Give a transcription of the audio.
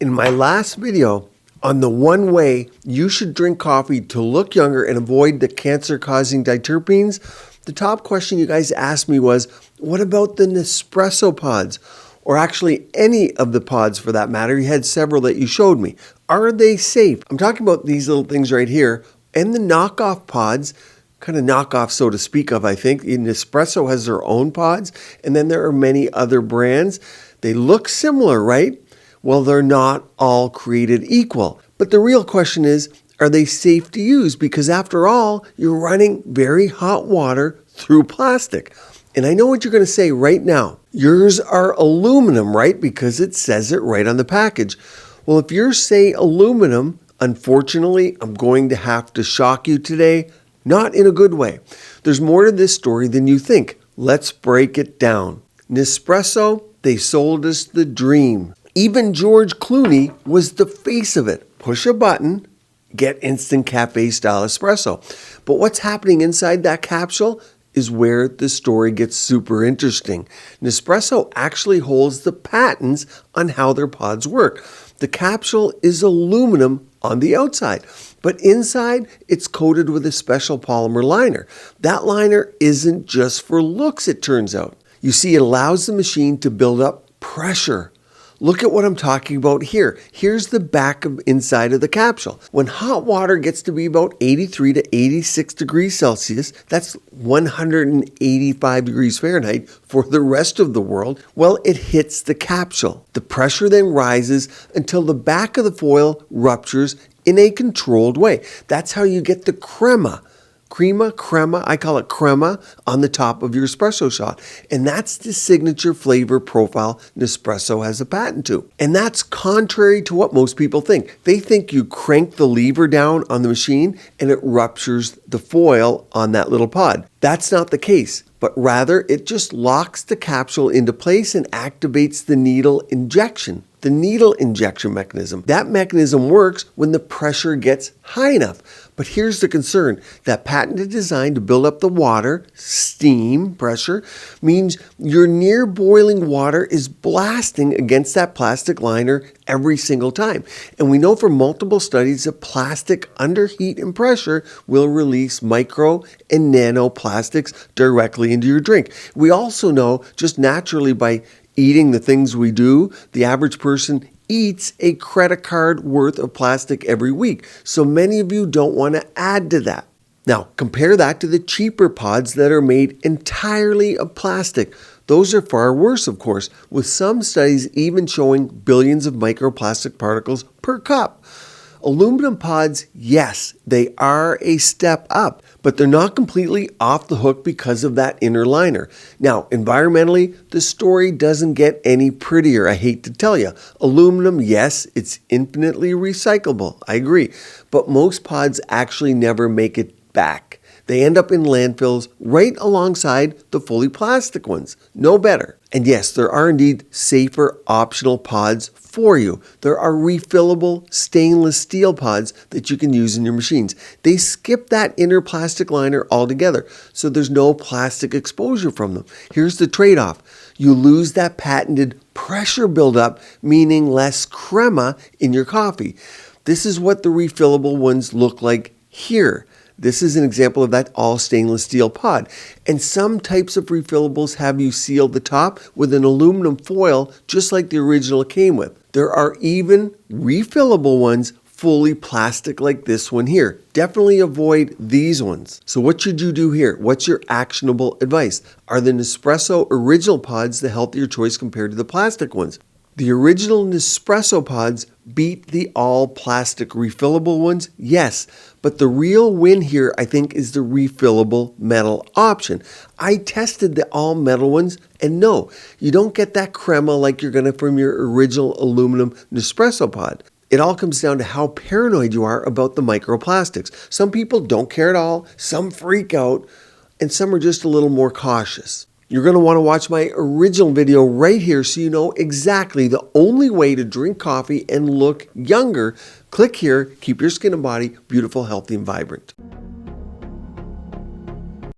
In my last video on the one way you should drink coffee to look younger and avoid the cancer-causing diterpenes, the top question you guys asked me was, what about the Nespresso pods? Or actually any of the pods for that matter. You had several that you showed me. Are they safe? I'm talking about these little things right here and the knockoff pods, kind of knockoff so to speak of, I think. Nespresso has their own pods, and then there are many other brands. They look similar, right? Well, they're not all created equal. But the real question is, are they safe to use? Because after all, you're running very hot water through plastic. And I know what you're going to say right now. Yours are aluminum, right? Because it says it right on the package. Well, if yours say aluminum, unfortunately, I'm going to have to shock you today. Not in a good way. There's more to this story than you think. Let's break it down. Nespresso, they sold us the dream. Even George Clooney was the face of it. Push a button, get instant cafe-style espresso. But what's happening inside that capsule is where the story gets super interesting. Nespresso actually holds the patents on how their pods work. The capsule is aluminum on the outside, but inside it's coated with a special polymer liner. That liner isn't just for looks, it turns out. You see, it allows the machine to build up pressure. Look at what I'm talking about here. Here's the back of inside of the capsule. When hot water gets to be about 83 to 86 degrees Celsius, that's 185 degrees Fahrenheit for the rest of the world, well, it hits the capsule. The pressure then rises until the back of the foil ruptures in a controlled way. That's how you get the crema, I call it crema, on the top of your espresso shot. And that's the signature flavor profile Nespresso has a patent to. And that's contrary to what most people think. They think you crank the lever down on the machine and it ruptures the foil on that little pod. That's not the case, but rather it just locks the capsule into place and activates the needle injection. The needle injection mechanism. That mechanism works when the pressure gets high enough. But here's the concern. That patented design to build up the water, steam, pressure, means your near boiling water is blasting against that plastic liner every single time. And we know from multiple studies that plastic under heat and pressure will release micro and nanoplastics directly into your drink. We also know just naturally by eating the things we do, the average person eats a credit card worth of plastic every week. So many of you don't want to add to that. Now, compare that to the cheaper pods that are made entirely of plastic. Those are far worse, of course, with some studies even showing billions of microplastic particles per cup. Aluminum pods, yes, they are a step up, but they're not completely off the hook because of that inner liner. Now, environmentally, the story doesn't get any prettier, I hate to tell you. Aluminum, yes, it's infinitely recyclable, I agree, but most pods actually never make it back. They end up in landfills right alongside the fully plastic ones. No better. And yes, there are indeed safer optional pods for you. There are refillable stainless steel pods that you can use in your machines. They skip that inner plastic liner altogether, so there's no plastic exposure from them. Here's the trade-off. You lose that patented pressure buildup, meaning less crema in your coffee. This is what the refillable ones look like here. This is an example of that all stainless steel pod. And some types of refillables have you seal the top with an aluminum foil just like the original came with. There are even refillable ones fully plastic like this one here. Definitely avoid these ones. So what should you do here? What's your actionable advice? Are the Nespresso original pods the healthier choice compared to the plastic ones? The original Nespresso pods beat the all-plastic refillable ones, yes, but the real win here, I think, is the refillable metal option. I tested the all-metal ones, and no, you don't get that crema like you're going to from your original aluminum Nespresso pod. It all comes down to how paranoid you are about the microplastics. Some people don't care at all, some freak out, and some are just a little more cautious. You're going to want to watch my original video right here so you know exactly the only way to drink coffee and look younger. Click here, keep your skin and body beautiful, healthy, and vibrant.